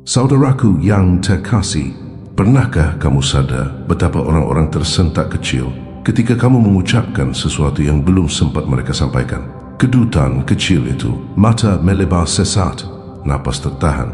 Saudaraku yang terkasih, pernahkah kamu sadar betapa orang-orang tersentak kecil ketika kamu mengucapkan sesuatu yang belum sempat mereka sampaikan? Kedutan kecil itu, mata melebar sesat, napas tertahan,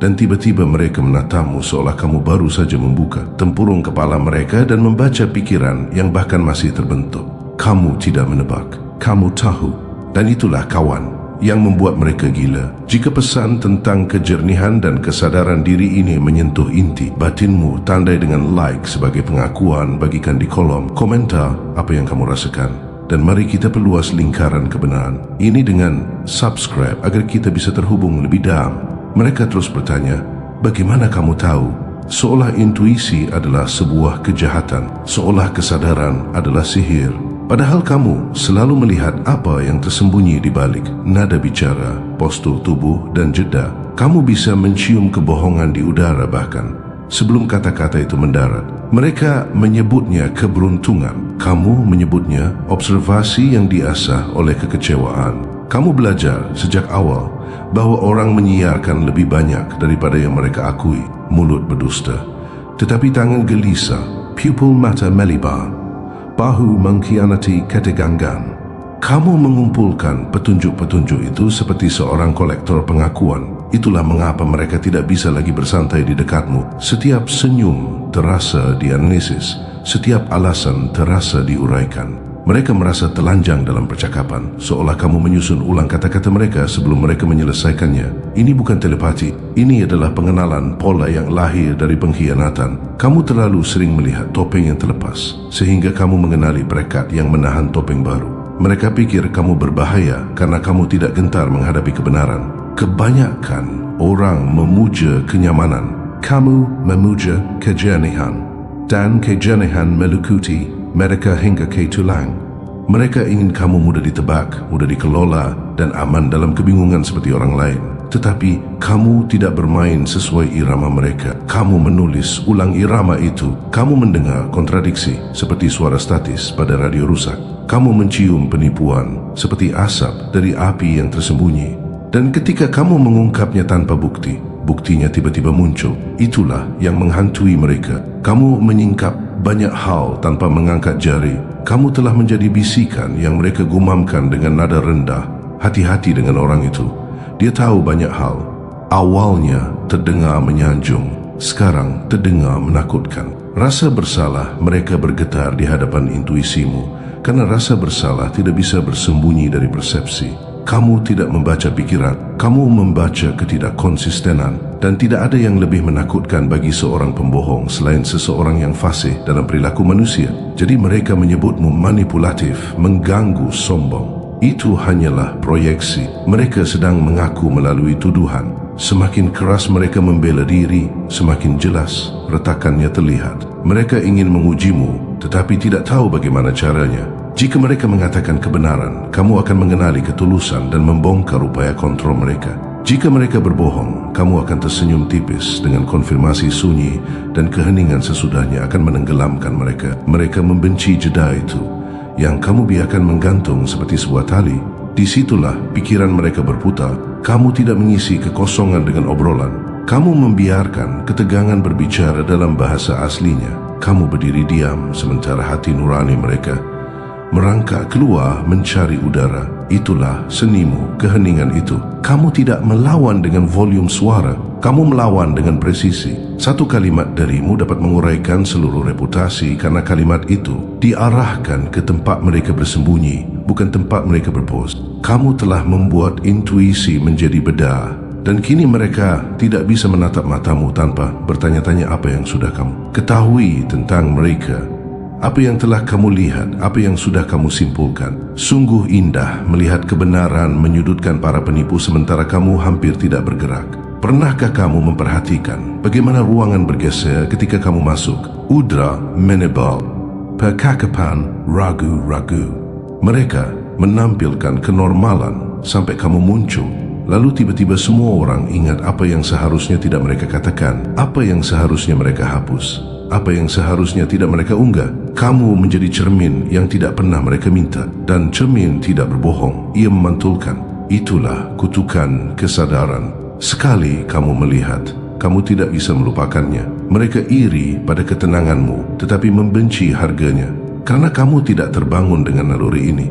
dan tiba-tiba mereka menatapmu seolah kamu baru saja membuka tempurung kepala mereka dan membaca pikiran yang bahkan masih terbentuk. Kamu tidak menebak, kamu tahu, dan itulah kawan yang membuat mereka gila. Jika pesan tentang kejernihan dan kesadaran diri ini menyentuh inti batinmu, tandai dengan like sebagai pengakuan, bagikan di kolom komentar apa yang kamu rasakan, dan mari kita perluas lingkaran kebenaran ini dengan subscribe agar kita bisa terhubung lebih dalam. Mereka terus bertanya, bagaimana kamu tahu? Seolah intuisi adalah sebuah kejahatan, seolah kesadaran adalah sihir. Padahal kamu selalu melihat apa yang tersembunyi di balik nada bicara, postur tubuh dan jeda. Kamu bisa mencium kebohongan di udara bahkan sebelum kata-kata itu mendarat. Mereka menyebutnya keberuntungan. Kamu menyebutnya observasi yang diasah oleh kekecewaan. Kamu belajar sejak awal bahwa orang menyiarkan lebih banyak daripada yang mereka akui. Mulut berdusta, tetapi tangan gelisah, pupil mata melebar, bahu mengkhianati ketegangan. Kamu mengumpulkan petunjuk-petunjuk itu seperti seorang kolektor pengakuan. Itulah mengapa mereka tidak bisa lagi bersantai di dekatmu. Setiap senyum terasa dianalisis, setiap alasan terasa diuraikan. Mereka merasa telanjang dalam percakapan, seolah kamu menyusun ulang kata-kata mereka sebelum mereka menyelesaikannya. Ini bukan telepati, ini adalah pengenalan pola yang lahir dari pengkhianatan. Kamu terlalu sering melihat topeng yang terlepas, sehingga kamu mengenali perekat yang menahan topeng baru. Mereka pikir kamu berbahaya karena kamu tidak gentar menghadapi kebenaran. Kebanyakan orang memuja kenyamanan, kamu memuja kejernihan, dan kejernihan melukuti mereka hingga ke tulang. Mereka ingin kamu mudah ditebak, mudah dikelola, dan aman dalam kebingungan seperti orang lain. Tetapi kamu tidak bermain sesuai irama mereka. Kamu menulis ulang irama itu. Kamu mendengar kontradiksi seperti suara statis pada radio rusak. Kamu mencium penipuan seperti asap dari api yang tersembunyi. Dan ketika kamu mengungkapnya tanpa bukti, buktinya tiba-tiba muncul. Itulah yang menghantui mereka. Kamu menyingkap banyak hal tanpa mengangkat jari. Kamu telah menjadi bisikan yang mereka gumamkan dengan nada rendah. Hati-hati dengan orang itu. Dia tahu banyak hal. Awalnya terdengar menyanjung, sekarang terdengar menakutkan. Rasa bersalah mereka bergetar di hadapan intuisimu, karena rasa bersalah tidak bisa bersembunyi dari persepsi. Kamu tidak membaca pikiran, kamu membaca ketidakkonsistenan, dan tidak ada yang lebih menakutkan bagi seorang pembohong selain seseorang yang fasih dalam perilaku manusia. Jadi mereka menyebutmu manipulatif, mengganggu, sombong. Itu hanyalah proyeksi. Mereka sedang mengaku melalui tuduhan. Semakin keras mereka membela diri, semakin jelas retakannya terlihat. Mereka ingin mengujimu, tetapi tidak tahu bagaimana caranya. Jika mereka mengatakan kebenaran, kamu akan mengenali ketulusan dan membongkar upaya kontrol mereka. Jika mereka berbohong, kamu akan tersenyum tipis dengan konfirmasi sunyi, dan keheningan sesudahnya akan menenggelamkan mereka. Mereka membenci jeda itu, yang kamu biarkan menggantung seperti sebuah tali. Disitulah pikiran mereka berputar. Kamu tidak mengisi kekosongan dengan obrolan. Kamu membiarkan ketegangan berbicara dalam bahasa aslinya. Kamu berdiri diam sementara hati nurani mereka merangkak keluar mencari udara. Itulah senimu, keheningan itu. Kamu tidak melawan dengan volume suara, kamu melawan dengan presisi. Satu kalimat darimu dapat menguraikan seluruh reputasi, karena kalimat itu diarahkan ke tempat mereka bersembunyi, bukan tempat mereka berpos. Kamu telah membuat intuisi menjadi bedah, dan kini mereka tidak bisa menatap matamu tanpa bertanya-tanya apa yang sudah kamu ketahui tentang mereka. Apa yang telah kamu lihat, apa yang sudah kamu simpulkan. Sungguh indah melihat kebenaran menyudutkan para penipu sementara kamu hampir tidak bergerak. Pernahkah kamu memperhatikan bagaimana ruangan bergeser ketika kamu masuk? Udra menebal, percakapan ragu-ragu. Mereka menampilkan kenormalan sampai kamu muncul. Lalu tiba-tiba semua orang ingat apa yang seharusnya tidak mereka katakan, apa yang seharusnya mereka hapus, apa yang seharusnya tidak mereka unggah. Kamu menjadi cermin yang tidak pernah mereka minta, dan cermin tidak berbohong, ia memantulkan. Itulah kutukan kesadaran. Sekali kamu melihat, kamu tidak bisa melupakannya. Mereka iri pada ketenanganmu, tetapi membenci harganya. Karena kamu tidak terbangun dengan naluri ini,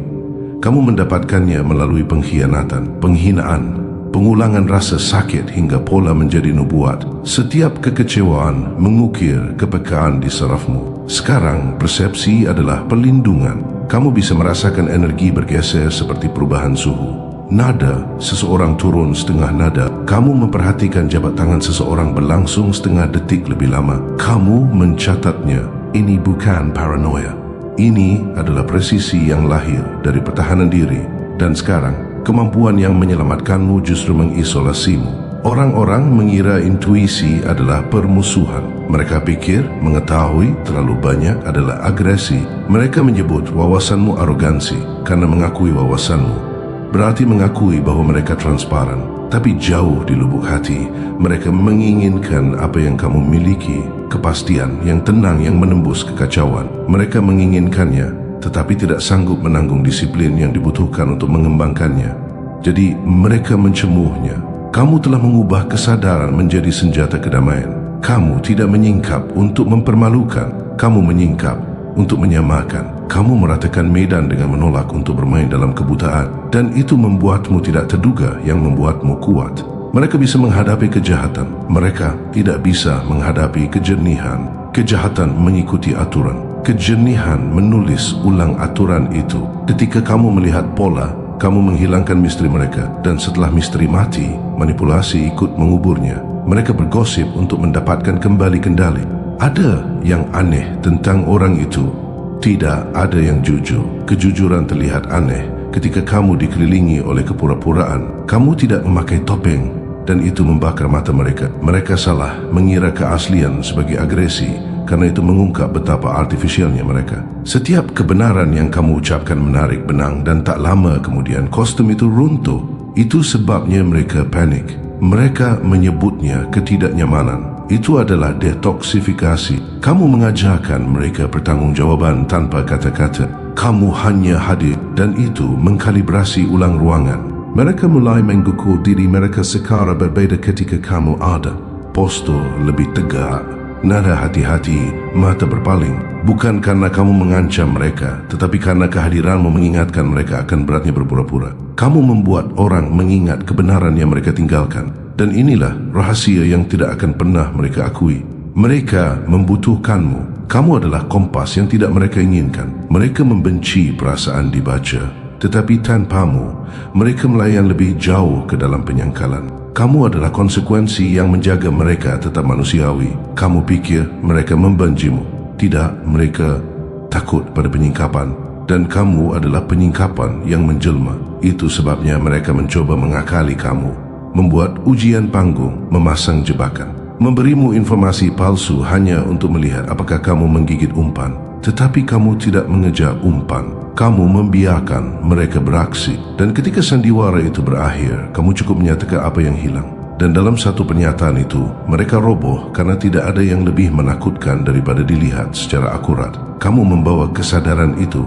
kamu mendapatkannya melalui pengkhianatan, penghinaan, pengulangan rasa sakit hingga pola menjadi nubuat. Setiap kekecewaan mengukir kepekaan di sarafmu. Sekarang persepsi adalah perlindungan. Kamu bisa merasakan energi bergeser seperti perubahan suhu. Nada seseorang turun setengah nada. Kamu memperhatikan jabat tangan seseorang berlangsung setengah detik lebih lama. Kamu mencatatnya. Ini bukan paranoia. Ini adalah presisi yang lahir dari pertahanan diri. Dan sekarang, kemampuan yang menyelamatkanmu justru mengisolasimu. Orang-orang mengira intuisi adalah permusuhan. Mereka pikir mengetahui terlalu banyak adalah agresi. Mereka menyebut wawasanmu arogansi karena mengakui wawasanmu berarti mengakui bahwa mereka transparan. Tapi jauh di lubuk hati, mereka menginginkan apa yang kamu miliki, kepastian yang tenang yang menembus kekacauan. Mereka menginginkannya, tetapi tidak sanggup menanggung disiplin yang dibutuhkan untuk mengembangkannya. Jadi mereka mencemuhnya. Kamu telah mengubah kesadaran menjadi senjata kedamaian. Kamu tidak menyingkap untuk mempermalukan, kamu menyingkap untuk menyamakan. Kamu meratakan medan dengan menolak untuk bermain dalam kebutaan, dan itu membuatmu tidak terduga yang membuatmu kuat. Mereka bisa menghadapi kejahatan, mereka tidak bisa menghadapi kejernihan. Kejahatan mengikuti aturan, kejernihan menulis ulang aturan itu. Ketika kamu melihat pola, kamu menghilangkan misteri mereka, dan setelah misteri mati, manipulasi ikut menguburnya. Mereka bergosip untuk mendapatkan kembali kendali. Ada yang aneh tentang orang itu. Tidak ada yang jujur. Kejujuran terlihat aneh ketika kamu dikelilingi oleh kepura-puraan. Kamu tidak memakai topeng, dan itu membakar mata mereka. Mereka salah mengira keaslian sebagai agresi, karena itu mengungkap betapa artifisialnya mereka. Setiap kebenaran yang kamu ucapkan menarik benang, dan tak lama kemudian kostum itu runtuh. Itu sebabnya mereka panik. Mereka menyebutnya ketidaknyamanan. Itu adalah detoksifikasi. Kamu mengajarkan mereka pertanggungjawaban tanpa kata-kata. Kamu hanya hadir, dan itu mengkalibrasi ulang ruangan. Mereka mulai mengukur diri mereka secara berbeda ketika kamu ada. Postur lebih tegak, nada hati-hati, mata berpaling. Bukan karena kamu mengancam mereka, tetapi karena kehadiranmu mengingatkan mereka akan beratnya berpura-pura. Kamu membuat orang mengingat kebenaran yang mereka tinggalkan. Dan inilah rahasia yang tidak akan pernah mereka akui. Mereka membutuhkanmu. Kamu adalah kompas yang tidak mereka inginkan. Mereka membenci perasaan dibaca. Tetapi tanpamu, mereka melayan lebih jauh ke dalam penyangkalan. Kamu adalah konsekuensi yang menjaga mereka tetap manusiawi. Kamu pikir mereka membencimu. Tidak, mereka takut pada penyingkapan. Dan kamu adalah penyingkapan yang menjelma. Itu sebabnya mereka mencoba mengakali kamu. Membuat ujian panggung, memasang jebakan, memberimu informasi palsu hanya untuk melihat apakah kamu menggigit umpan. Tetapi kamu tidak mengejar umpan. Kamu membiarkan mereka beraksi. Dan ketika sandiwara itu berakhir, kamu cukup menyatakan apa yang hilang. Dan dalam satu pernyataan itu, mereka roboh karena tidak ada yang lebih menakutkan daripada dilihat secara akurat. Kamu membawa kesadaran itu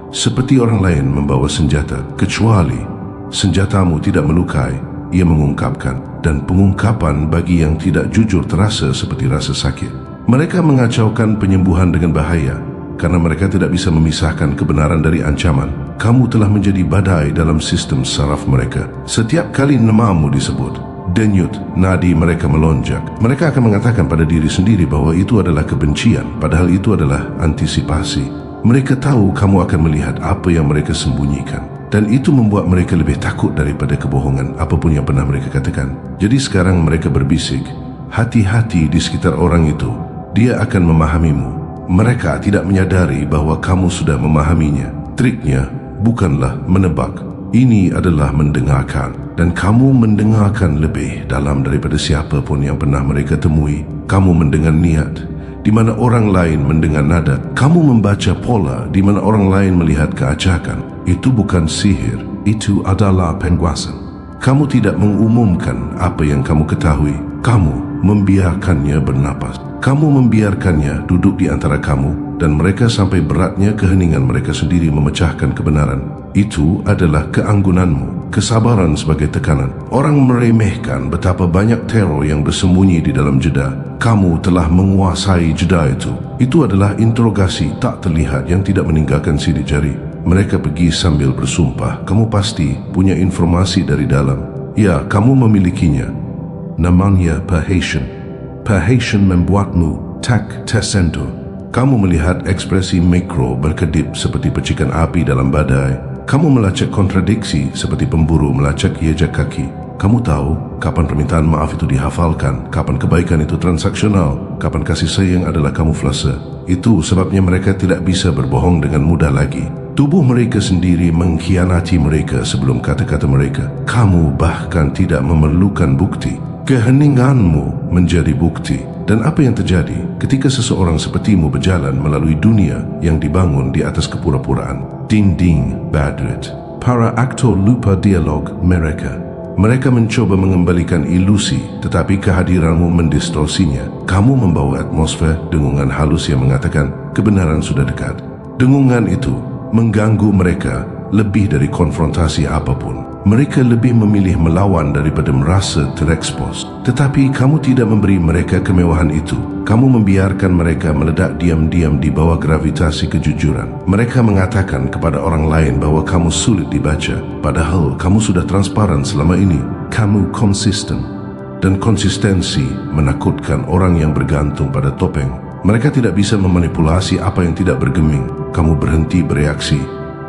seperti orang lain membawa senjata, kecuali senjatamu tidak melukai. Ia mengungkapkan, dan pengungkapan bagi yang tidak jujur terasa seperti rasa sakit. Mereka mengacaukan penyembuhan dengan bahaya, karena mereka tidak bisa memisahkan kebenaran dari ancaman. Kamu telah menjadi badai dalam sistem saraf mereka. Setiap kali namamu disebut, denyut nadi mereka melonjak. Mereka akan mengatakan pada diri sendiri bahwa itu adalah kebencian, padahal itu adalah antisipasi. Mereka tahu kamu akan melihat apa yang mereka sembunyikan. Dan itu membuat mereka lebih takut daripada kebohongan apapun yang pernah mereka katakan. Jadi sekarang mereka berbisik, hati-hati di sekitar orang itu. Dia akan memahamimu. Mereka tidak menyadari bahwa kamu sudah memahaminya. Triknya bukanlah menebak. Ini adalah mendengarkan. Dan kamu mendengarkan lebih dalam daripada siapa pun yang pernah mereka temui. Kamu mendengar niat, di mana orang lain mendengar nada. Kamu membaca pola, di mana orang lain melihat keacakan. Itu bukan sihir, itu adalah penguasaan. Kamu tidak mengumumkan apa yang kamu ketahui. Kamu membiarkannya bernapas. Kamu membiarkannya duduk di antara kamu, dan mereka sampai beratnya keheningan mereka sendiri memecahkan kebenaran. Itu adalah keanggunanmu, kesabaran sebagai tekanan. Orang meremehkan betapa banyak teror yang bersembunyi di dalam jeda. Kamu telah menguasai jeda itu. Itu adalah interogasi tak terlihat yang tidak meninggalkan sidik jari. Mereka pergi sambil bersumpah, kamu pasti punya informasi dari dalam. Ya, kamu memilikinya. Namanya Perhatian. Perhatian membuatmu tak tersentuh. Kamu melihat ekspresi mikro berkedip seperti percikan api dalam badai. Kamu melacak kontradiksi seperti pemburu melacak jejak kaki. Kamu tahu kapan permintaan maaf itu dihafalkan, kapan kebaikan itu transaksional, kapan kasih sayang adalah kamuflase. Itu sebabnya mereka tidak bisa berbohong dengan mudah lagi. Tubuh mereka sendiri mengkhianati mereka sebelum kata-kata mereka. Kamu bahkan tidak memerlukan bukti. Keheninganmu menjadi bukti. Dan apa yang terjadi ketika seseorang sepertimu berjalan melalui dunia yang dibangun di atas kepura-puraan? Dinding Badrit. Para aktor lupa dialog mereka. Mereka mencoba mengembalikan ilusi, tetapi kehadiranmu mendistorsinya. Kamu membawa atmosfer dengungan halus yang mengatakan kebenaran sudah dekat. Dengungan itu mengganggu mereka lebih dari konfrontasi apapun. Mereka lebih memilih melawan daripada merasa terekspos. Tetapi kamu tidak memberi mereka kemewahan itu. Kamu membiarkan mereka meledak diam-diam di bawah gravitasi kejujuran. Mereka mengatakan kepada orang lain bahwa kamu sulit dibaca, padahal kamu sudah transparan selama ini. Kamu konsisten, dan konsistensi menakutkan orang yang bergantung pada topeng. Mereka tidak bisa memanipulasi apa yang tidak bergeming. Kamu berhenti bereaksi,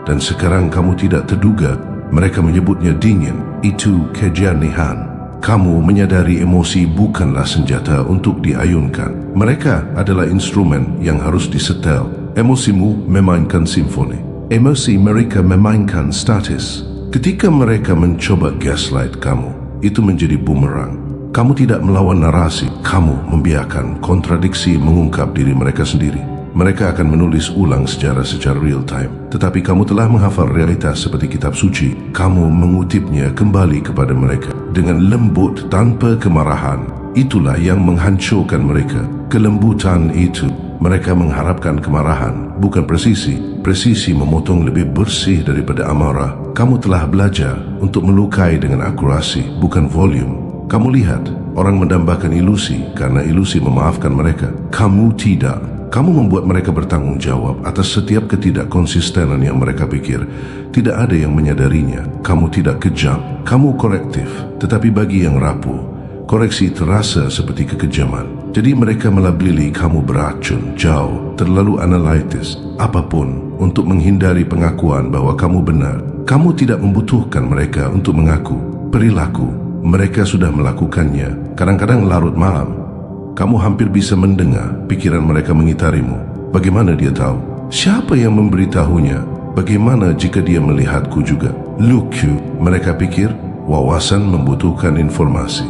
dan sekarang kamu tidak terduga. Mereka menyebutnya dingin. Itu kejernihan. Kamu menyadari emosi bukanlah senjata untuk diayunkan. Mereka adalah instrumen yang harus disetel. Emosimu memainkan simfoni. Emosi mereka memainkan status. Ketika mereka mencoba gaslight kamu, itu menjadi bumerang. Kamu tidak melawan narasi. Kamu membiarkan kontradiksi mengungkap diri mereka sendiri. Mereka akan menulis ulang sejarah secara real time. Tetapi kamu telah menghafal realitas seperti kitab suci. Kamu mengutipnya kembali kepada mereka dengan lembut tanpa kemarahan. Itulah yang menghancurkan mereka. Kelembutan itu. Mereka mengharapkan kemarahan, bukan presisi. Presisi memotong lebih bersih daripada amarah. Kamu telah belajar untuk melukai dengan akurasi, bukan volume. Kamu lihat orang mendambakan ilusi karena ilusi memaafkan mereka. Kamu tidak. Kamu membuat mereka bertanggung jawab atas setiap ketidakkonsistenan yang mereka pikir tidak ada yang menyadarinya. Kamu tidak kejam, kamu korektif. Tetapi bagi yang rapuh, koreksi terasa seperti kekejaman. Jadi mereka melabeli kamu beracun, jauh, terlalu analitis, apapun untuk menghindari pengakuan bahwa kamu benar. Kamu tidak membutuhkan mereka untuk mengaku. Perilaku, mereka sudah melakukannya, kadang-kadang larut malam. Kamu hampir bisa mendengar pikiran mereka mengitarimu. Bagaimana dia tahu? Siapa yang memberitahunya? Bagaimana jika dia melihatku juga? Lucu, mereka pikir wawasan membutuhkan informasi.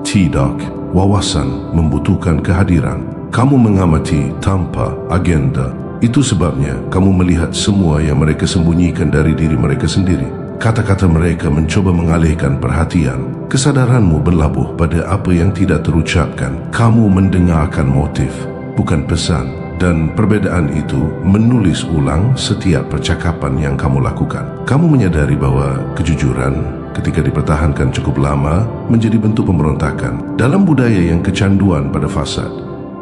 Tidak, wawasan membutuhkan kehadiran. Kamu mengamati tanpa agenda. Itu sebabnya kamu melihat semua yang mereka sembunyikan dari diri mereka sendiri. Kata-kata mereka mencoba mengalihkan perhatian. Kesadaranmu berlabuh pada apa yang tidak terucapkan. Kamu mendengarkan motif, bukan pesan. Dan perbedaan itu menulis ulang setiap percakapan yang kamu lakukan. Kamu menyadari bahwa kejujuran ketika dipertahankan cukup lama menjadi bentuk pemberontakan. Dalam budaya yang kecanduan pada fasad,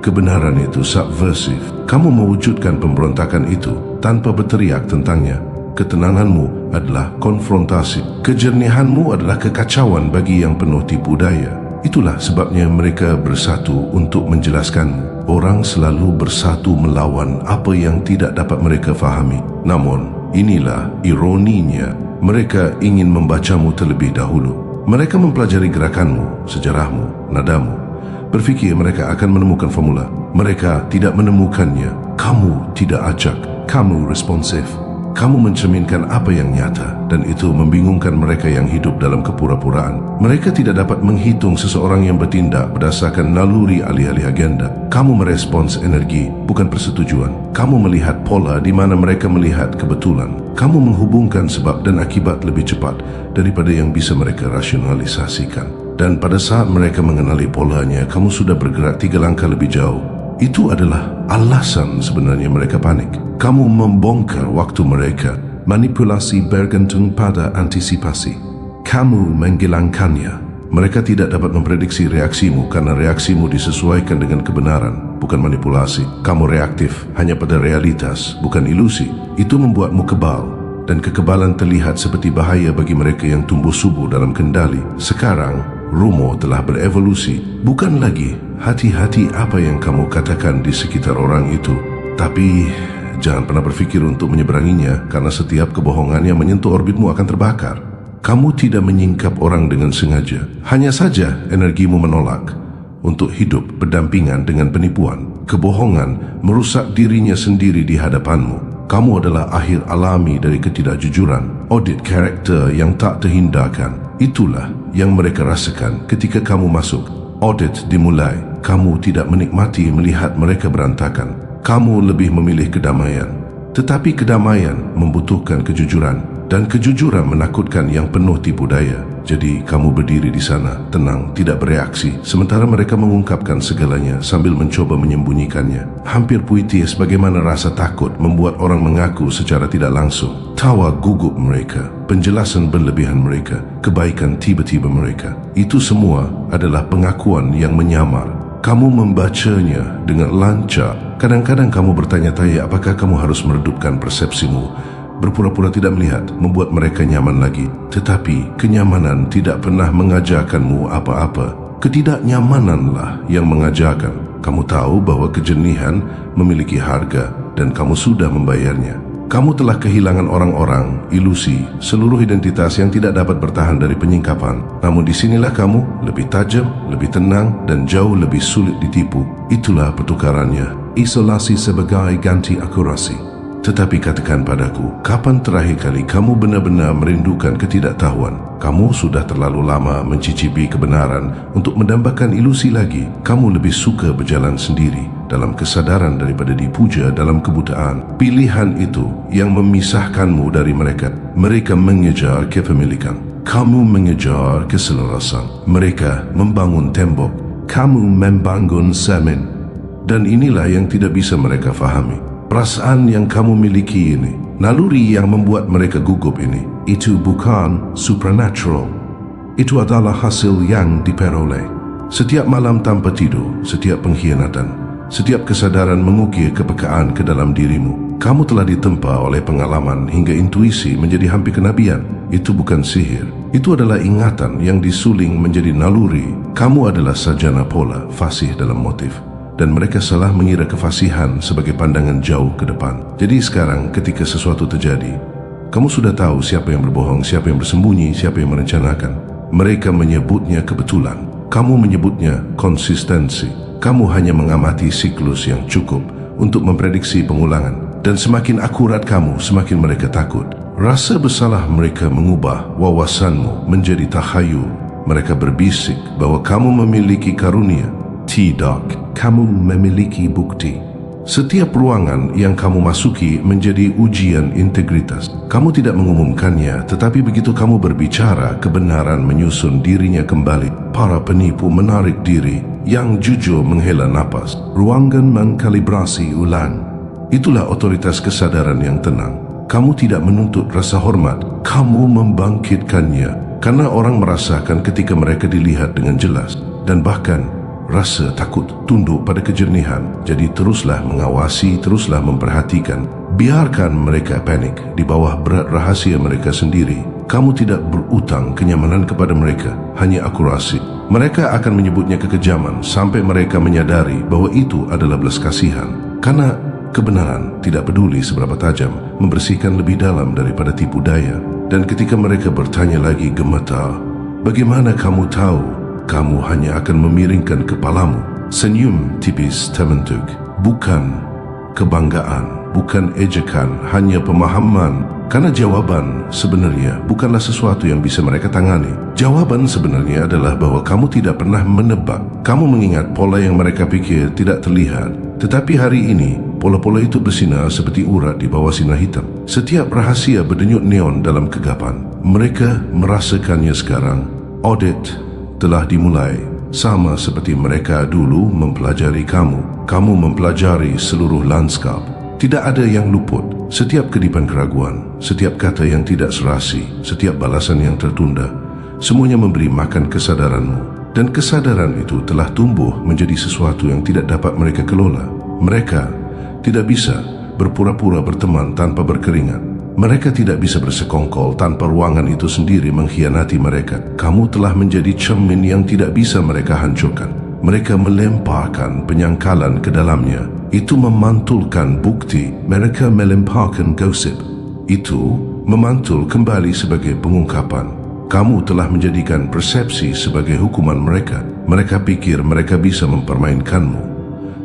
kebenaran itu subversif. Kamu mewujudkan pemberontakan itu tanpa berteriak tentangnya. Ketenanganmu adalah konfrontasi. Kejernihanmu adalah kekacauan bagi yang penuh tipu daya. Itulah sebabnya mereka bersatu untuk menjelaskanmu. Orang selalu bersatu melawan apa yang tidak dapat mereka fahami. Namun, inilah ironinya. Mereka ingin membacamu terlebih dahulu. Mereka mempelajari gerakanmu, sejarahmu, nadamu. Berfikir mereka akan menemukan formula. Mereka tidak menemukannya. Kamu tidak acak. Kamu responsif. Kamu mencerminkan apa yang nyata, dan itu membingungkan mereka yang hidup dalam kepura-puraan. Mereka tidak dapat menghitung seseorang yang bertindak berdasarkan naluri alih-alih agenda. Kamu merespons energi, bukan persetujuan. Kamu melihat pola di mana mereka melihat kebetulan. Kamu menghubungkan sebab dan akibat lebih cepat daripada yang bisa mereka rasionalisasikan. Dan pada saat mereka mengenali polanya, kamu sudah bergerak 3 langkah lebih jauh. Itu adalah alasan sebenarnya mereka panik. Kamu membongkar waktu mereka, manipulasi bergantung pada antisipasi. Kamu menghilangkannya. Mereka tidak dapat memprediksi reaksimu karena reaksimu disesuaikan dengan kebenaran, bukan manipulasi. Kamu reaktif hanya pada realitas, bukan ilusi. Itu membuatmu kebal, dan kekebalan terlihat seperti bahaya bagi mereka yang tumbuh subur dalam kendali. Sekarang, rumor telah berevolusi. Bukan lagi hati-hati apa yang kamu katakan di sekitar orang itu, tapi jangan pernah berfikir untuk menyeberanginya karena setiap kebohongan yang menyentuh orbitmu akan terbakar. Kamu tidak menyingkap orang dengan sengaja. Hanya saja energimu menolak untuk hidup berdampingan dengan penipuan. Kebohongan merusak dirinya sendiri di hadapanmu. Kamu adalah akhir alami dari ketidakjujuran, audit karakter yang tak terhindarkan. Itulah yang mereka rasakan ketika kamu masuk. Audit dimulai. Kamu tidak menikmati melihat mereka berantakan. Kamu lebih memilih kedamaian. Tetapi kedamaian membutuhkan kejujuran. Dan kejujuran menakutkan yang penuh tipu daya. Jadi kamu berdiri di sana, tenang, tidak bereaksi, sementara mereka mengungkapkan segalanya sambil mencoba menyembunyikannya. Hampir puitis bagaimana rasa takut membuat orang mengaku secara tidak langsung. Tawa gugup mereka, penjelasan berlebihan mereka, kebaikan tiba-tiba mereka. Itu semua adalah pengakuan yang menyamar. Kamu membacanya dengan lancar. Kadang-kadang kamu bertanya-tanya apakah kamu harus meredupkan persepsimu. Berpura-pura tidak melihat membuat mereka nyaman lagi. Tetapi kenyamanan tidak pernah mengajarkanmu apa-apa. Ketidaknyamananlah yang mengajarkan. Kamu tahu bahwa kejernihan memiliki harga dan kamu sudah membayarnya. Kamu telah kehilangan orang-orang, ilusi, seluruh identitas yang tidak dapat bertahan dari penyingkapan. Namun disinilah kamu lebih tajam, lebih tenang dan jauh lebih sulit ditipu. Itulah pertukarannya. Isolasi sebagai ganti akurasi. Tetapi katakan padaku, kapan terakhir kali kamu benar-benar merindukan ketidaktahuan? Kamu sudah terlalu lama mencicipi kebenaran untuk mendambakan ilusi lagi. Kamu lebih suka berjalan sendiri dalam kesadaran daripada dipuja dalam kebutaan. Pilihan itu yang memisahkanmu dari mereka. Mereka mengejar kepemilikan. Kamu mengejar keselarasan. Mereka membangun tembok. Kamu membangun semen. Dan inilah yang tidak bisa mereka fahami. Perasaan yang kamu miliki ini, naluri yang membuat mereka gugup ini, itu bukan supernatural. Itu adalah hasil yang diperoleh. Setiap malam tanpa tidur, setiap pengkhianatan, setiap kesadaran mengukir kepekaan ke dalam dirimu. Kamu telah ditempa oleh pengalaman hingga intuisi menjadi hampir kenabian. Itu bukan sihir. Itu adalah ingatan yang disuling menjadi naluri. Kamu adalah sarjana pola, fasih dalam motif. Dan mereka salah mengira kefasihan sebagai pandangan jauh ke depan. Jadi sekarang ketika sesuatu terjadi, kamu sudah tahu siapa yang berbohong, siapa yang bersembunyi, siapa yang merencanakan. Mereka menyebutnya kebetulan. Kamu menyebutnya konsistensi. Kamu hanya mengamati siklus yang cukup untuk memprediksi pengulangan. Dan semakin akurat kamu, semakin mereka takut. Rasa bersalah mereka mengubah wawasanmu menjadi takhayul. Mereka berbisik bahwa kamu memiliki karunia. Tidak, kamu memiliki bukti. Setiap ruangan yang kamu masuki menjadi ujian integritas. Kamu tidak mengumumkannya, tetapi begitu kamu berbicara, kebenaran menyusun dirinya kembali. Para penipu menarik diri, yang jujur menghela napas. Ruangan mengkalibrasi ulang. Itulah otoritas kesadaran yang tenang. Kamu tidak menuntut rasa hormat, kamu membangkitkannya. Karena orang merasakan ketika mereka dilihat dengan jelas. Dan bahkan rasa takut tunduk pada kejernihan. Jadi teruslah mengawasi, teruslah memperhatikan. Biarkan mereka panik di bawah berat rahasia mereka sendiri. Kamu tidak berutang kenyamanan kepada mereka, hanya akurasi. Mereka akan menyebutnya kekejaman sampai mereka menyadari bahwa itu adalah belas kasihan. Karena kebenaran tidak peduli seberapa tajam, membersihkan lebih dalam daripada tipu daya. Dan ketika mereka bertanya lagi gemetar, bagaimana kamu tahu? Kamu hanya akan memiringkan kepalamu. Senyum tipis terbentuk. Bukan kebanggaan, bukan ejekan, hanya pemahaman. Karena jawaban sebenarnya bukanlah sesuatu yang bisa mereka tangani. Jawaban sebenarnya adalah bahwa kamu tidak pernah menebak. Kamu mengingat pola yang mereka pikir tidak terlihat. Tetapi hari ini, pola-pola itu bersinar seperti urat di bawah sinar hitam. Setiap rahasia berdenyut neon dalam kegapan. Mereka merasakannya sekarang. Audit telah dimulai. Sama seperti mereka dulu mempelajari kamu. Kamu mempelajari seluruh lanskap. Tidak ada yang luput. Setiap kedipan keraguan, setiap kata yang tidak serasi, setiap balasan yang tertunda, semuanya memberi makan kesadaranmu. Dan kesadaran itu telah tumbuh menjadi sesuatu yang tidak dapat mereka kelola. Mereka tidak bisa berpura-pura berteman tanpa berkeringat. Mereka tidak bisa bersekongkol tanpa ruangan itu sendiri mengkhianati mereka. Kamu telah menjadi cermin yang tidak bisa mereka hancurkan. Mereka melemparkan penyangkalan ke dalamnya. Itu memantulkan bukti. Mereka melemparkan gosip. Itu memantul kembali sebagai pengungkapan. Kamu telah menjadikan persepsi sebagai hukuman mereka. Mereka pikir mereka bisa mempermainkanmu.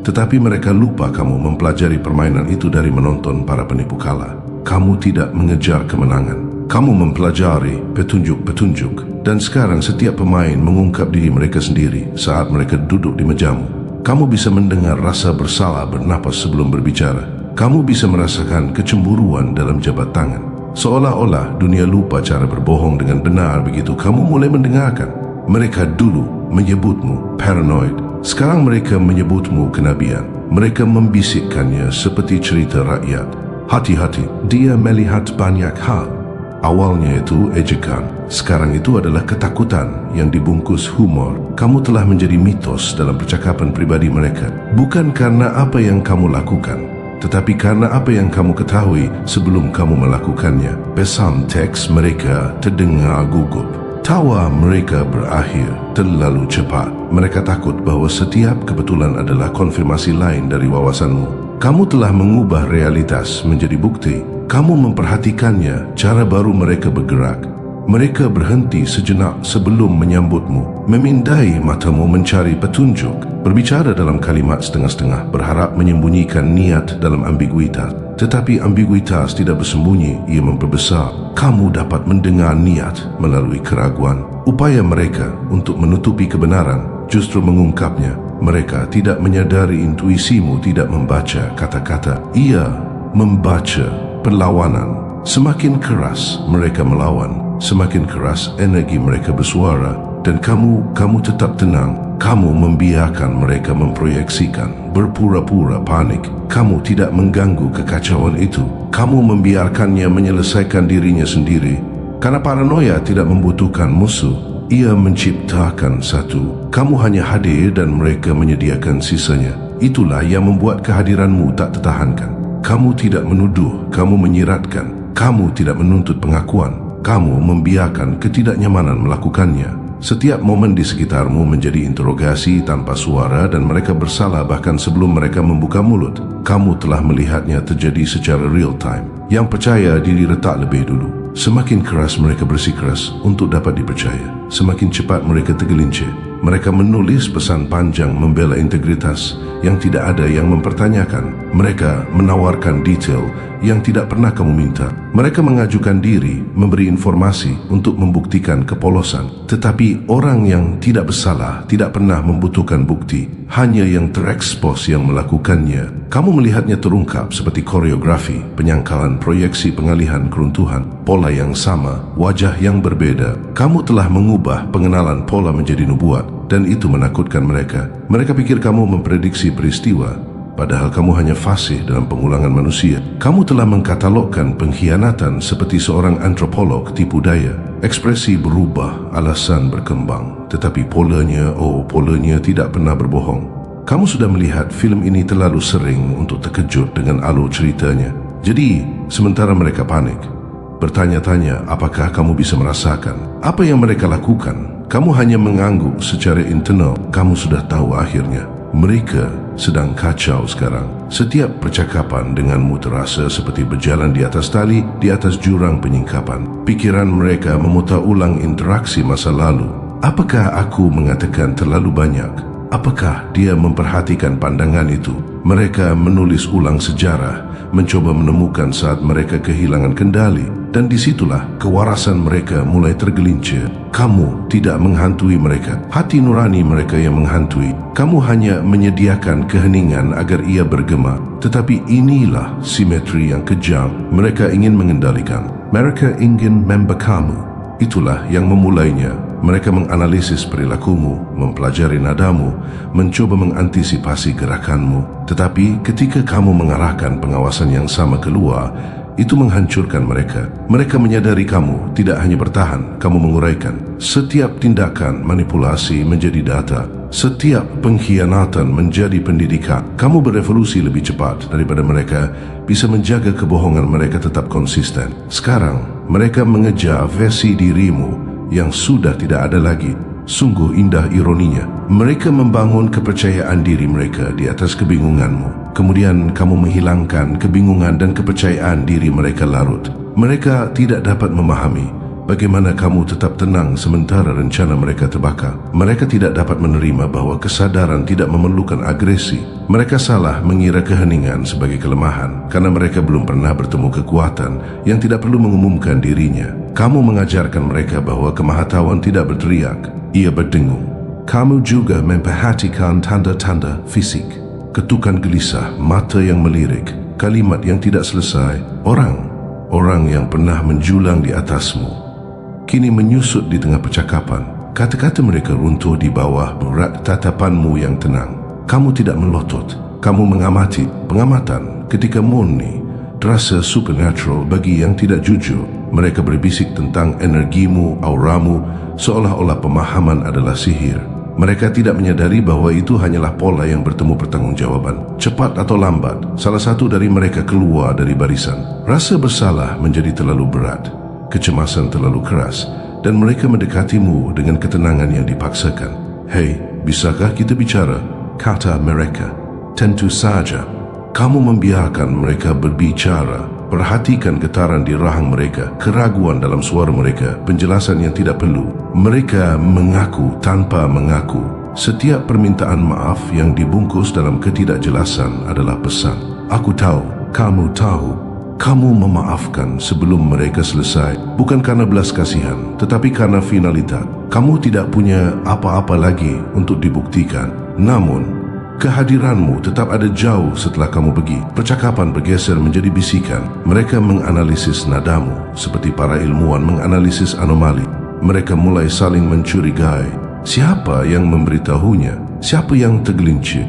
Tetapi mereka lupa kamu mempelajari permainan itu dari menonton para penipu kalah. Kamu tidak mengejar kemenangan. Kamu mempelajari petunjuk-petunjuk. Dan sekarang setiap pemain mengungkap diri mereka sendiri saat mereka duduk di mejamu. Kamu bisa mendengar rasa bersalah bernapas sebelum berbicara. Kamu bisa merasakan kecemburuan dalam jabat tangan. Seolah-olah dunia lupa cara berbohong dengan benar. Begitu kamu mulai mendengarkan. Mereka dulu menyebutmu paranoid. Sekarang mereka menyebutmu kenabian. Mereka membisikkannya seperti cerita rakyat. Hati-hati, dia melihat banyak hal. Awalnya itu ejekan, sekarang itu adalah ketakutan yang dibungkus humor. Kamu telah menjadi mitos dalam percakapan pribadi mereka. Bukan karena apa yang kamu lakukan, tetapi karena apa yang kamu ketahui sebelum kamu melakukannya. Pesan teks mereka terdengar gugup. Tawa mereka berakhir terlalu cepat. Mereka takut bahwa setiap kebetulan adalah konfirmasi lain dari wawasanmu. Kamu telah mengubah realitas menjadi bukti. Kamu memperhatikannya, cara baru mereka bergerak. Mereka berhenti sejenak sebelum menyambutmu, memindai matamu mencari petunjuk, berbicara dalam kalimat setengah-setengah, berharap menyembunyikan niat dalam ambiguitas. Tetapi ambiguitas tidak bersembunyi, ia memperbesar. Kamu dapat mendengar niat melalui keraguan. Upaya mereka untuk menutupi kebenaran justru mengungkapnya. Mereka tidak menyadari intuisimu tidak membaca kata-kata. Ia membaca perlawanan. Semakin keras mereka melawan, semakin keras energi mereka bersuara. Dan kamu tetap tenang. Kamu membiarkan mereka memproyeksikan, berpura-pura panik. Kamu tidak mengganggu kekacauan itu. Kamu membiarkannya menyelesaikan dirinya sendiri. Karena paranoia tidak membutuhkan musuh. Ia menciptakan satu. Kamu hanya hadir dan mereka menyediakan sisanya. Itulah yang membuat kehadiranmu tak tertahankan. Kamu tidak menuduh, kamu menyiratkan. Kamu tidak menuntut pengakuan. Kamu membiarkan ketidaknyamanan melakukannya. Setiap momen di sekitarmu menjadi interogasi tanpa suara dan mereka bersalah bahkan sebelum mereka membuka mulut. Kamu telah melihatnya terjadi secara real time. Yang percaya diri retak lebih dulu. Semakin keras mereka bersikeras untuk dapat dipercaya, semakin cepat mereka tergelincir. Mereka menulis pesan panjang membela integritas yang tidak ada yang mempertanyakan. Mereka menawarkan detail yang tidak pernah kamu minta. Mereka mengajukan diri, memberi informasi untuk membuktikan kepolosan. Tetapi orang yang tidak bersalah tidak pernah membutuhkan bukti. Hanya yang terekspos yang melakukannya. Kamu melihatnya terungkap seperti koreografi, penyangkalan, proyeksi, pengalihan, keruntuhan. Pola yang sama, wajah yang berbeda. Kamu telah mengubah pengenalan pola menjadi nubuat. Dan itu menakutkan mereka. Mereka pikir kamu memprediksi peristiwa, padahal kamu hanya fasih dalam pengulangan manusia. Kamu telah mengkatalogkan pengkhianatan seperti seorang antropolog tipu daya. Ekspresi berubah, alasan berkembang, tetapi polanya tidak pernah berbohong. Kamu sudah melihat filem ini terlalu sering untuk terkejut dengan alur ceritanya. Jadi, sementara mereka panik, bertanya-tanya apakah kamu bisa merasakan apa yang mereka lakukan. Kamu hanya mengangguk secara internal. Kamu sudah tahu akhirnya. Mereka sedang kacau sekarang. Setiap percakapan denganmu terasa seperti berjalan di atas tali, di atas jurang penyingkapan. Pikiran mereka memutar ulang interaksi masa lalu. Apakah aku mengatakan terlalu banyak? Apakah dia memperhatikan pandangan itu? Mereka menulis ulang sejarah, mencoba menemukan saat mereka kehilangan kendali. Dan disitulah kewarasan mereka mulai tergelincir. Kamu tidak menghantui mereka. Hati nurani mereka yang menghantui. Kamu hanya menyediakan keheningan agar ia bergema. Tetapi inilah simetri yang kejam. Mereka ingin mengendalikan. Mereka ingin member kamu. Itulah yang memulainya. Mereka menganalisis perilakumu, mempelajari nadamu, mencoba mengantisipasi gerakanmu. Tetapi ketika kamu mengarahkan pengawasan yang sama keluar, itu menghancurkan mereka. Mereka menyadari kamu tidak hanya bertahan, kamu menguraikan. Setiap tindakan manipulasi menjadi data. Setiap pengkhianatan menjadi pendidikan. Kamu berevolusi lebih cepat daripada mereka bisa menjaga kebohongan mereka tetap konsisten. Sekarang, mereka mengejar versi dirimu yang sudah tidak ada lagi. Sungguh indah ironinya. Mereka membangun kepercayaan diri mereka di atas kebingunganmu. Kemudian kamu menghilangkan kebingungan dan kepercayaan diri mereka larut. Mereka tidak dapat memahami bagaimana kamu tetap tenang sementara rencana mereka terbakar. Mereka tidak dapat menerima bahwa kesadaran tidak memerlukan agresi. Mereka salah mengira keheningan sebagai kelemahan karena mereka belum pernah bertemu kekuatan yang tidak perlu mengumumkan dirinya. Kamu mengajarkan mereka bahwa kemahatauan tidak berteriak, ia berdengung. Kamu juga memperhatikan tanda-tanda fisik, ketukan gelisah, mata yang melirik, kalimat yang tidak selesai. Orang yang pernah menjulang di atasmu kini menyusut di tengah percakapan. Kata-kata mereka runtuh di bawah berat tatapanmu yang tenang. Kamu tidak melotot, kamu mengamati. Pengamatan ketika murni terasa supernatural bagi yang tidak jujur. Mereka berbisik tentang energimu, auramu, seolah-olah pemahaman adalah sihir. Mereka tidak menyadari bahwa itu hanyalah pola yang bertemu pertanggungjawaban. Cepat atau lambat, salah satu dari mereka keluar dari barisan. Rasa bersalah menjadi terlalu berat, kecemasan terlalu keras, dan mereka mendekatimu dengan ketenangan yang dipaksakan. Hei, bisakah kita bicara? Kata mereka. Tentu saja. Kamu membiarkan mereka berbicara. Perhatikan getaran di rahang mereka, keraguan dalam suara mereka, penjelasan yang tidak perlu. Mereka mengaku tanpa mengaku. Setiap permintaan maaf yang dibungkus dalam ketidakjelasan adalah pesan. Aku tahu, kamu tahu. Kamu memaafkan sebelum mereka selesai, bukan karena belas kasihan, tetapi karena finalitas. Kamu tidak punya apa-apa lagi untuk dibuktikan. Namun, kehadiranmu tetap ada jauh setelah kamu pergi. Percakapan bergeser menjadi bisikan. Mereka menganalisis nadamu seperti para ilmuwan menganalisis anomali. Mereka mulai saling mencurigai. Siapa yang memberitahunya? Siapa yang tergelincir?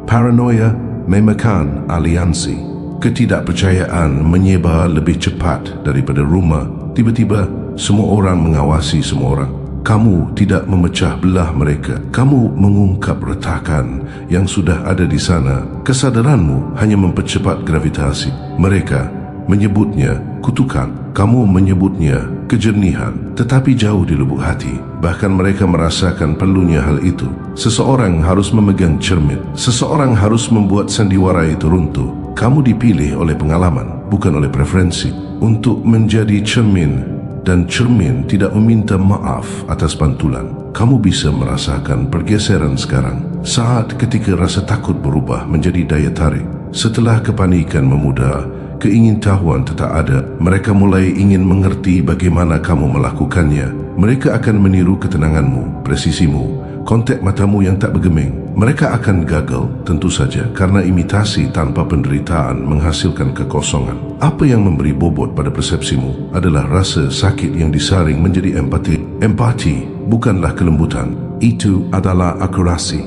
Paranoia memakan aliansi. Ketidakpercayaan menyebar lebih cepat daripada rumah. Tiba-tiba, semua orang mengawasi semua orang. Kamu tidak memecah belah mereka. Kamu mengungkap retakan yang sudah ada di sana. Kesadaranmu hanya mempercepat gravitasi. Mereka menyebutnya kutukan. Kamu menyebutnya kejernihan. Tetapi jauh di lubuk hati, bahkan mereka merasakan perlunya hal itu. Seseorang harus memegang cermin. Seseorang harus membuat sandiwara itu runtuh. Kamu dipilih oleh pengalaman, bukan oleh preferensi, untuk menjadi cermin. Dan cermin tidak meminta maaf atas pantulan. Kamu bisa merasakan pergeseran sekarang. Saat ketika rasa takut berubah menjadi daya tarik. Setelah kepanikan memudar, keingintahuan tetap ada. Mereka mulai ingin mengerti bagaimana kamu melakukannya. Mereka akan meniru ketenanganmu, presisimu, kontak matamu yang tak bergeming. Mereka akan gagal, tentu saja, karena imitasi tanpa penderitaan menghasilkan kekosongan. Apa yang memberi bobot pada persepsimu adalah rasa sakit yang disaring menjadi empati. Empati bukanlah kelembutan, itu adalah akurasi.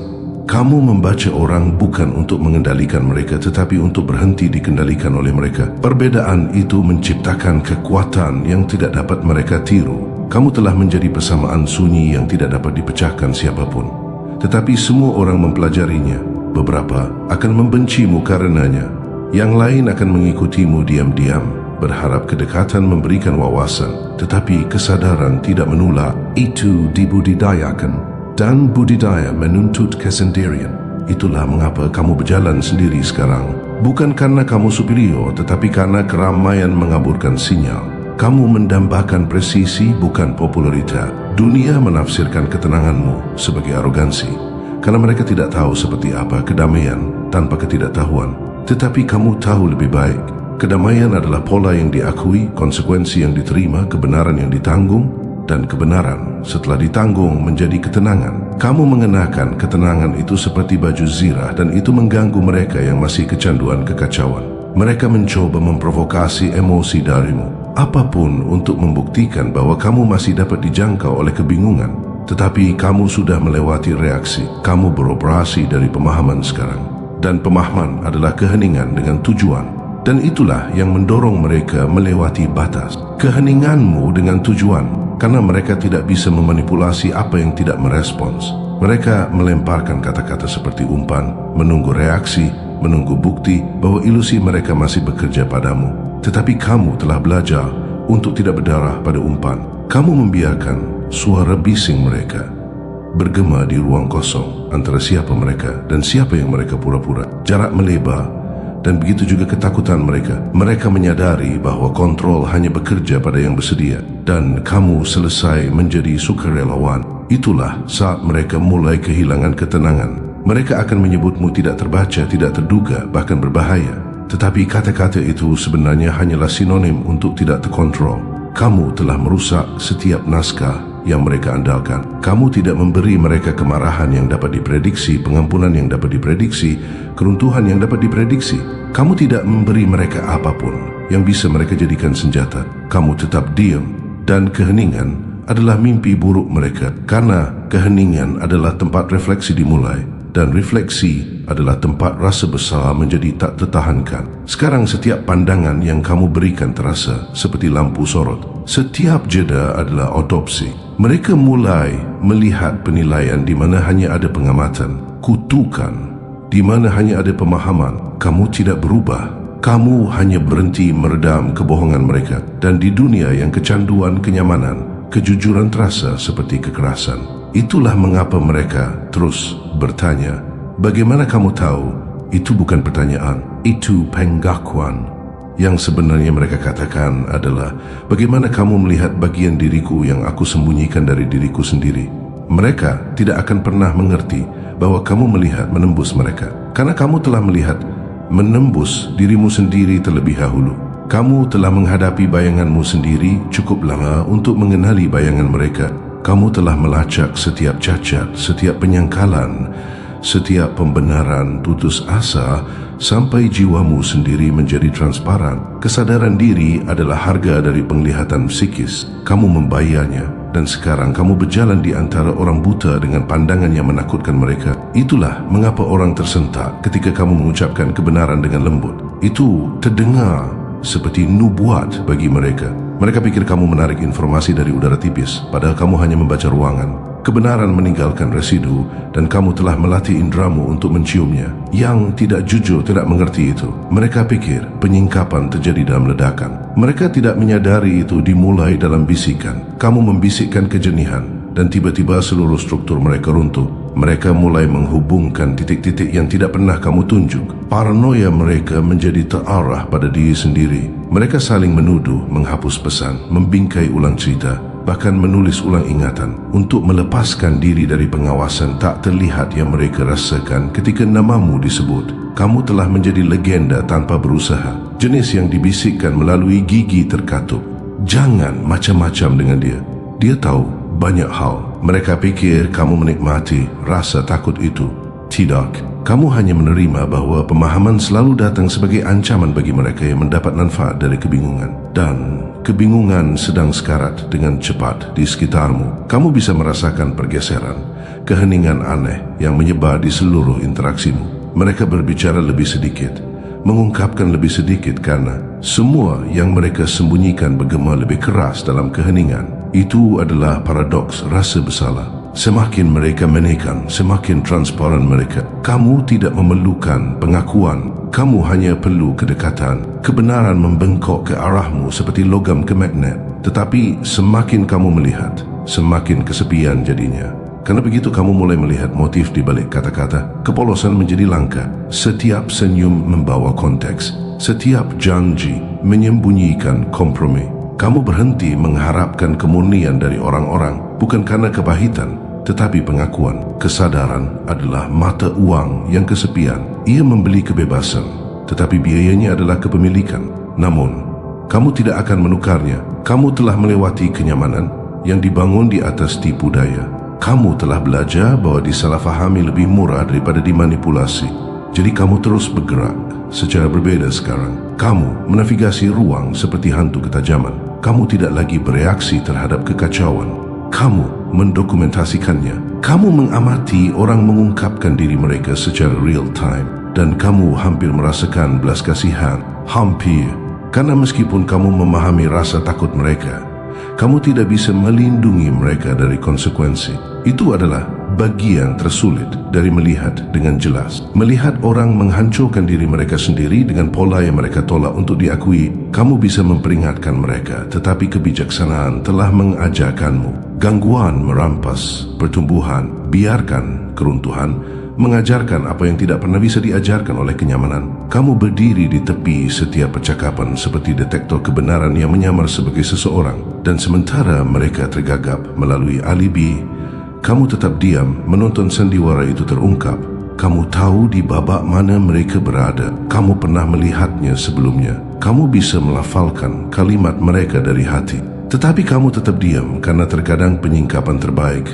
Kamu membaca orang bukan untuk mengendalikan mereka, tetapi untuk berhenti dikendalikan oleh mereka. Perbedaan itu menciptakan kekuatan yang tidak dapat mereka tiru. Kamu telah menjadi persamaan sunyi yang tidak dapat dipecahkan siapapun. Tetapi semua orang mempelajarinya. Beberapa akan membencimu karenanya. Yang lain akan mengikutimu diam-diam, berharap kedekatan memberikan wawasan. Tetapi kesadaran tidak menular. Itu dibudidayakan. Dan budidaya menuntut kesendirian. Itulah mengapa kamu berjalan sendiri sekarang. Bukan karena kamu superior, tetapi karena keramaian mengaburkan sinyal. Kamu mendambakan presisi, bukan popularitas. Dunia menafsirkan ketenanganmu sebagai arogansi, karena mereka tidak tahu seperti apa kedamaian tanpa ketidaktahuan. Tetapi kamu tahu lebih baik. Kedamaian adalah pola yang diakui, konsekuensi yang diterima, kebenaran yang ditanggung, dan kebenaran setelah ditanggung menjadi ketenangan. Kamu mengenakan ketenangan itu seperti baju zirah, dan itu mengganggu mereka yang masih kecanduan kekacauan. Mereka mencoba memprovokasi emosi darimu, apapun untuk membuktikan bahwa kamu masih dapat dijangkau oleh kebingungan. Tetapi kamu sudah melewati reaksi. Kamu beroperasi dari pemahaman sekarang. Dan pemahaman adalah keheningan dengan tujuan. Dan itulah yang mendorong mereka melewati batas. Keheninganmu dengan tujuan, karena mereka tidak bisa memanipulasi apa yang tidak merespons. Mereka melemparkan kata-kata seperti umpan, menunggu reaksi, menunggu bukti bahwa ilusi mereka masih bekerja padamu. Tetapi kamu telah belajar untuk tidak berdarah pada umpan. Kamu membiarkan suara bising mereka bergema di ruang kosong antara siapa mereka dan siapa yang mereka pura-pura. Jarak melebar, dan begitu juga ketakutan mereka. Mereka menyadari bahwa kontrol hanya bekerja pada yang bersedia, dan kamu selesai menjadi sukarelawan. Itulah saat mereka mulai kehilangan ketenangan. Mereka akan menyebutmu tidak terbaca, tidak terduga, bahkan berbahaya. Tetapi kata-kata itu sebenarnya hanyalah sinonim untuk tidak terkontrol. Kamu telah merusak setiap naskah yang mereka andalkan. Kamu tidak memberi mereka kemarahan yang dapat diprediksi, pengampunan yang dapat diprediksi, keruntuhan yang dapat diprediksi. Kamu tidak memberi mereka apapun yang bisa mereka jadikan senjata. Kamu tetap diam, dan keheningan adalah mimpi buruk mereka, karena keheningan adalah tempat refleksi dimulai, dan refleksi adalah tempat rasa besar menjadi tak tertahankan. Sekarang setiap pandangan yang kamu berikan terasa seperti lampu sorot. Setiap jeda adalah otopsi. Mereka mulai melihat penilaian di mana hanya ada pengamatan, kutukan di mana hanya ada pemahaman. Kamu tidak berubah. Kamu hanya berhenti meredam kebohongan mereka, dan di dunia yang kecanduan kenyamanan, kejujuran terasa seperti kekerasan. Itulah mengapa mereka terus bertanya, bagaimana kamu tahu? Itu bukan pertanyaan, itu pengakuan. Yang sebenarnya mereka katakan adalah, bagaimana kamu melihat bagian diriku yang aku sembunyikan dari diriku sendiri? Mereka tidak akan pernah mengerti bahwa kamu melihat menembus mereka, karena kamu telah melihat menembus dirimu sendiri terlebih dahulu. Kamu telah menghadapi bayanganmu sendiri cukup lama untuk mengenali bayangan mereka. Kamu telah melacak setiap cacat, setiap penyangkalan, setiap pembenaran putus asa, sampai jiwamu sendiri menjadi transparan. Kesadaran diri adalah harga dari penglihatan psikis. Kamu membayarnya, dan sekarang kamu berjalan di antara orang buta dengan pandangan yang menakutkan mereka. Itulah mengapa orang tersentak ketika kamu mengucapkan kebenaran dengan lembut. Itu terdengar seperti nubuat bagi mereka. Mereka pikir kamu menarik informasi dari udara tipis, padahal kamu hanya membaca ruangan. Kebenaran meninggalkan residu, dan kamu telah melatih indramu untuk menciumnya. Yang tidak jujur tidak mengerti itu. Mereka pikir penyingkapan terjadi dalam ledakan. Mereka tidak menyadari itu dimulai dalam bisikan. Kamu membisikkan kejenihan, dan tiba-tiba seluruh struktur mereka runtuh. Mereka mulai menghubungkan titik-titik yang tidak pernah kamu tunjuk. Paranoia mereka menjadi terarah pada diri sendiri. Mereka saling menuduh, menghapus pesan, membingkai ulang cerita, bahkan menulis ulang ingatan untuk melepaskan diri dari pengawasan tak terlihat yang mereka rasakan ketika namamu disebut. Kamu telah menjadi legenda tanpa berusaha, jenis yang dibisikkan melalui gigi terkatup. Jangan macam-macam dengan dia. Dia tahu banyak hal. Mereka pikir kamu menikmati rasa takut itu. Tidak. Kamu hanya menerima bahwa pemahaman selalu datang sebagai ancaman bagi mereka yang mendapat manfaat dari kebingungan. Dan kebingungan sedang sekarat dengan cepat di sekitarmu. Kamu bisa merasakan pergeseran, keheningan aneh yang menyebar di seluruh interaksimu. Mereka berbicara lebih sedikit, mengungkapkan lebih sedikit, karena semua yang mereka sembunyikan bergema lebih keras dalam keheningan. Itu adalah paradoks rasa bersalah. Semakin mereka menekan, semakin transparan mereka. Kamu tidak memerlukan pengakuan. Kamu hanya perlu kedekatan. Kebenaran membengkok ke arahmu seperti logam ke magnet. Tetapi semakin kamu melihat, semakin kesepian jadinya. Karena begitu kamu mulai melihat motif di balik kata-kata, kepolosan menjadi langka. Setiap senyum membawa konteks. Setiap janji menyembunyikan kompromi. Kamu berhenti mengharapkan kemurnian dari orang-orang, bukan karena kepahitan, tetapi pengakuan. Kesadaran adalah mata uang yang kesepian. Ia membeli kebebasan, tetapi biayanya adalah kepemilikan. Namun, kamu tidak akan menukarnya. Kamu telah melewati kenyamanan yang dibangun di atas tipu daya. Kamu telah belajar bahwa disalahfahami lebih murah daripada dimanipulasi. Jadi kamu terus bergerak secara berbeda sekarang. Kamu menavigasi ruang seperti hantu ketajaman. Kamu tidak lagi bereaksi terhadap kekacauan. kamu mendokumentasikannya. Kamu mengamati orang mengungkapkan diri mereka secara real time, dan kamu hampir merasakan belas kasihan. Hampir. Karena meskipun kamu memahami rasa takut mereka, kamu tidak bisa melindungi mereka dari konsekuensi. Itu adalah bagian tersulit dari melihat dengan jelas. Melihat orang menghancurkan diri mereka sendiri dengan pola yang mereka tolak untuk diakui, kamu bisa memperingatkan mereka, tetapi kebijaksanaan telah mengajarkanmu. Gangguan merampas pertumbuhan, biarkan keruntuhan, mengajarkan apa yang tidak pernah bisa diajarkan oleh kenyamanan. Kamu berdiri di tepi setiap percakapan seperti detektor kebenaran yang menyamar sebagai seseorang, dan sementara mereka tergagap melalui alibi, kamu tetap diam menonton sandiwara itu terungkap. Kamu tahu di babak mana mereka berada. Kamu pernah melihatnya sebelumnya. Kamu bisa melafalkan kalimat mereka dari hati. Tetapi kamu tetap diam karena terkadang penyingkapan terbaik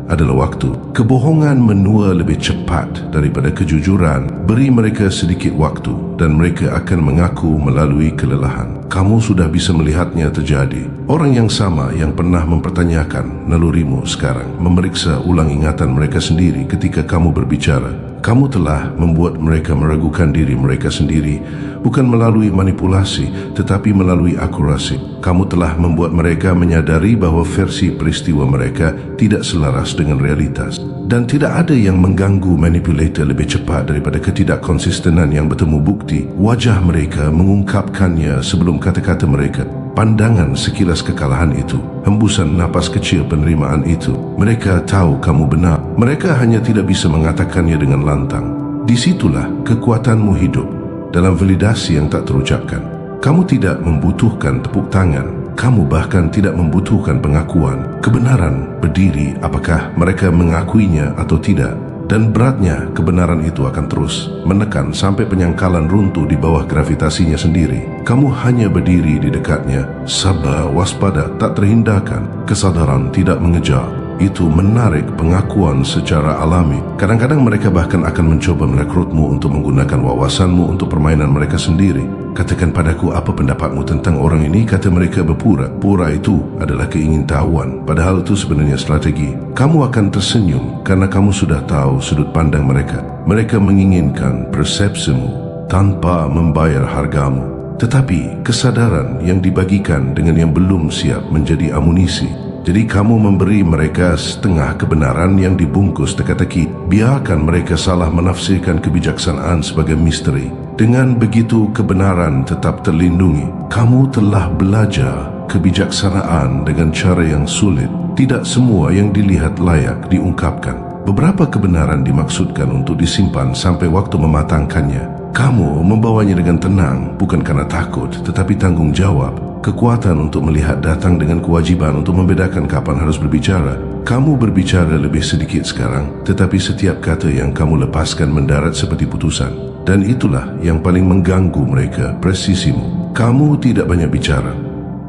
adalah waktu. Kebohongan menua lebih cepat daripada kejujuran. Beri mereka sedikit waktu dan mereka akan mengaku melalui kelelahan. Kamu sudah bisa melihatnya terjadi. Orang yang sama yang pernah mempertanyakan nalurimu sekarang memeriksa ulang ingatan mereka sendiri ketika kamu berbicara. Kamu telah membuat mereka meragukan diri mereka sendiri, bukan melalui manipulasi, tetapi melalui akurasi. Kamu telah membuat mereka menyadari bahwa versi peristiwa mereka tidak selaras dengan realitas. Dan tidak ada yang mengganggu manipulator lebih cepat daripada ketidakkonsistenan yang bertemu bukti. Wajah mereka mengungkapkannya sebelum kata-kata mereka. Pandangan sekilas kekalahan itu, hembusan napas kecil penerimaan itu. Mereka tahu kamu benar. Mereka hanya tidak bisa mengatakannya dengan lantang. Disitulah kekuatanmu hidup, dalam validasi yang tak terucapkan. Kamu tidak membutuhkan tepuk tangan. Kamu bahkan tidak membutuhkan pengakuan. Kebenaran berdiri apakah mereka mengakuinya atau tidak. Dan beratnya kebenaran itu akan terus menekan sampai penyangkalan runtuh di bawah gravitasinya sendiri. Kamu hanya berdiri di dekatnya, sabar, waspada, tak terhindarkan. Kesadaran tidak mengejar. Itu menarik pengakuan secara alami. Kadang-kadang mereka bahkan akan mencoba merekrutmu untuk menggunakan wawasanmu untuk permainan mereka sendiri. Katakan padaku apa pendapatmu tentang orang ini, kata mereka berpura. Pura itu adalah keingintahuan, padahal itu sebenarnya strategi. Kamu akan tersenyum karena kamu sudah tahu sudut pandang mereka. Mereka menginginkan persepsimu tanpa membayar hargamu. Tetapi kesadaran yang dibagikan dengan yang belum siap menjadi amunisi. Jadi kamu memberi mereka setengah kebenaran yang dibungkus teka-teki. Biarkan mereka salah menafsirkan kebijaksanaan sebagai misteri. Dengan begitu kebenaran tetap terlindungi. Kamu telah belajar kebijaksanaan dengan cara yang sulit. Tidak semua yang dilihat layak diungkapkan. Beberapa kebenaran dimaksudkan untuk disimpan sampai waktu mematangkannya. Kamu membawanya dengan tenang, bukan karena takut, tetapi tanggung jawab. Kekuatan untuk melihat datang dengan kewajiban untuk membedakan kapan harus berbicara. Kamu berbicara lebih sedikit sekarang, tetapi setiap kata yang kamu lepaskan mendarat seperti putusan. Dan itulah yang paling mengganggu mereka, presisimu. Kamu tidak banyak bicara,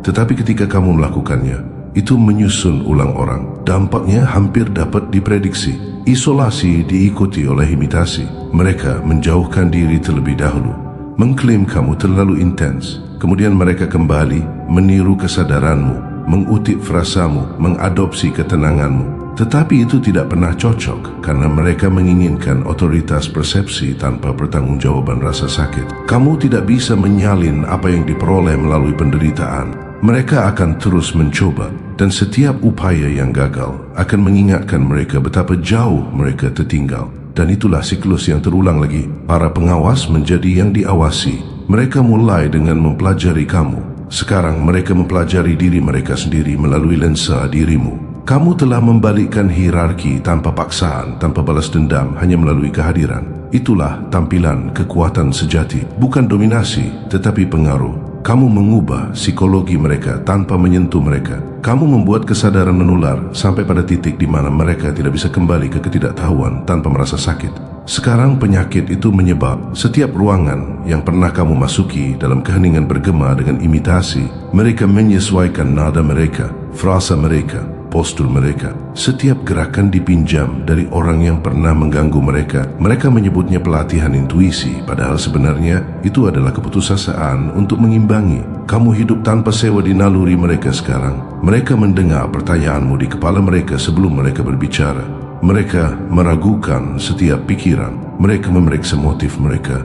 tetapi ketika kamu melakukannya, itu menyusun ulang orang. Dampaknya hampir dapat diprediksi. Isolasi diikuti oleh imitasi. Mereka menjauhkan diri terlebih dahulu, mengklaim kamu terlalu intens. Kemudian mereka kembali meniru kesadaranmu, mengutip frasamu, mengadopsi ketenanganmu. Tetapi itu tidak pernah cocok karena mereka menginginkan otoritas persepsi tanpa pertanggungjawaban rasa sakit. Kamu tidak bisa menyalin apa yang diperoleh melalui penderitaan. Mereka akan terus mencoba, dan setiap upaya yang gagal akan mengingatkan mereka betapa jauh mereka tertinggal. Dan itulah siklus yang terulang lagi. Para pengawas menjadi yang diawasi. Mereka mulai dengan mempelajari kamu. Sekarang mereka mempelajari diri mereka sendiri melalui lensa dirimu. Kamu telah membalikkan hierarki tanpa paksaan, tanpa balas dendam, hanya melalui kehadiran. Itulah tampilan kekuatan sejati. Bukan dominasi, tetapi pengaruh. Kamu mengubah psikologi mereka tanpa menyentuh mereka. Kamu membuat kesadaran menular sampai pada titik di mana mereka tidak bisa kembali ke ketidaktahuan tanpa merasa sakit. Sekarang penyakit itu menyebab setiap ruangan yang pernah kamu masuki dalam keheningan bergema dengan imitasi. Mereka menyesuaikan nada mereka, frasa mereka, postur mereka. Setiap gerakan dipinjam dari orang yang pernah mengganggu mereka. Mereka menyebutnya pelatihan intuisi, padahal sebenarnya itu adalah keputusasaan untuk mengimbangi. Kamu hidup tanpa sewa di naluri mereka sekarang. Mereka mendengar pertanyaanmu di kepala mereka sebelum mereka berbicara. Mereka meragukan setiap pikiran. Mereka memeriksa motif mereka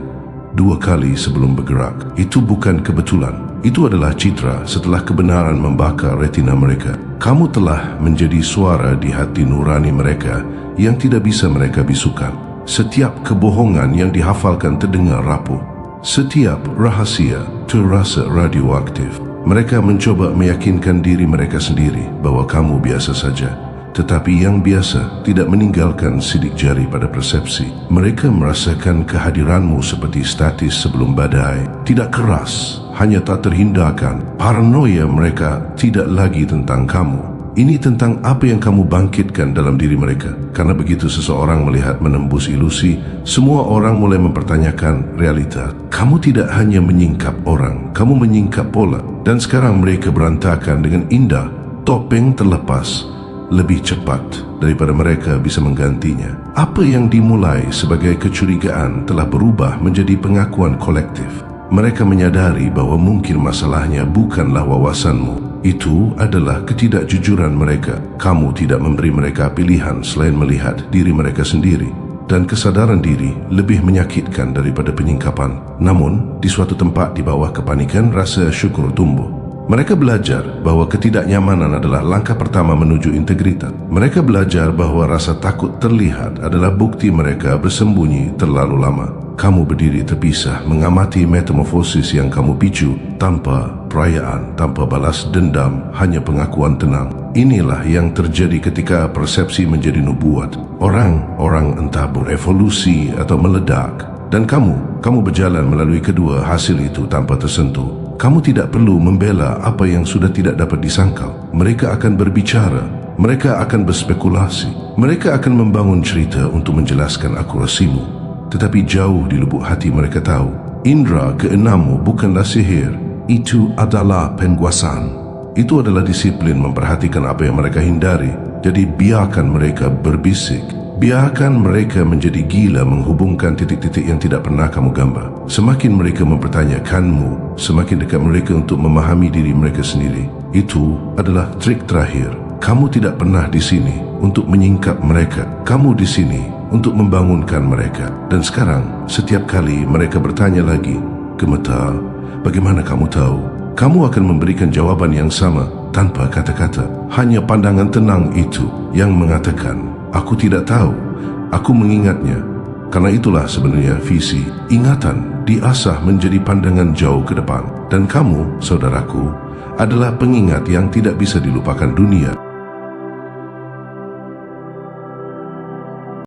2 kali sebelum bergerak. Itu bukan kebetulan. Itu adalah citra setelah kebenaran membakar retina mereka. Kamu telah menjadi suara di hati nurani mereka yang tidak bisa mereka bisukan. Setiap kebohongan yang dihafalkan terdengar rapuh. Setiap rahasia terasa radioaktif. Mereka mencoba meyakinkan diri mereka sendiri bahwa kamu biasa saja. Tetapi yang biasa tidak meninggalkan sidik jari pada persepsi. Mereka merasakan kehadiranmu seperti statis sebelum badai. Tidak keras, hanya tak terhindarkan. Paranoia mereka tidak lagi tentang kamu. Ini tentang apa yang kamu bangkitkan dalam diri mereka. Karena begitu seseorang melihat menembus ilusi, semua orang mulai mempertanyakan realita. Kamu tidak hanya menyingkap orang, kamu menyingkap pola. Dan sekarang mereka berantakan dengan indah. Topeng terlepas lebih cepat daripada mereka bisa menggantinya. Apa yang dimulai sebagai kecurigaan telah berubah menjadi pengakuan kolektif. Mereka menyadari bahwa mungkin masalahnya bukanlah wawasanmu. Itu adalah ketidakjujuran mereka. Kamu tidak memberi mereka pilihan selain melihat diri mereka sendiri. Dan kesadaran diri lebih menyakitkan daripada penyingkapan. Namun, di suatu tempat di bawah kepanikan, rasa syukur tumbuh. Mereka belajar bahwa ketidaknyamanan adalah langkah pertama menuju integritas. Mereka belajar bahwa rasa takut terlihat adalah bukti mereka bersembunyi terlalu lama. Kamu berdiri terpisah mengamati metamorfosis yang kamu picu tanpa perayaan, tanpa balas dendam, hanya pengakuan tenang. Inilah yang terjadi ketika persepsi menjadi nubuat. Orang entah berevolusi atau meledak. Dan kamu berjalan melalui kedua hasil itu tanpa tersentuh. Kamu tidak perlu membela apa yang sudah tidak dapat disangkal. Mereka akan berbicara, mereka akan berspekulasi, mereka akan membangun cerita untuk menjelaskan akurasimu. Tetapi jauh di lubuk hati mereka tahu, indera keenammu bukanlah sihir, itu adalah penguasaan. Itu adalah disiplin memperhatikan apa yang mereka hindari. Jadi biarkan mereka berbisik. Biarkan mereka menjadi gila menghubungkan titik-titik yang tidak pernah kamu gambar. Semakin mereka mempertanyakanmu, semakin dekat mereka untuk memahami diri mereka sendiri. Itu adalah trik terakhir. Kamu tidak pernah di sini untuk menyingkap mereka. Kamu di sini untuk membangunkan mereka. Dan sekarang, setiap kali mereka bertanya lagi, gemetar, bagaimana kamu tahu? Kamu akan memberikan jawaban yang sama tanpa kata-kata. Hanya pandangan tenang itu yang mengatakan, aku tidak tahu, aku mengingatnya. Karena itulah sebenarnya visi. Ingatan diasah menjadi pandangan jauh ke depan. Dan kamu, saudaraku, adalah pengingat yang tidak bisa dilupakan dunia.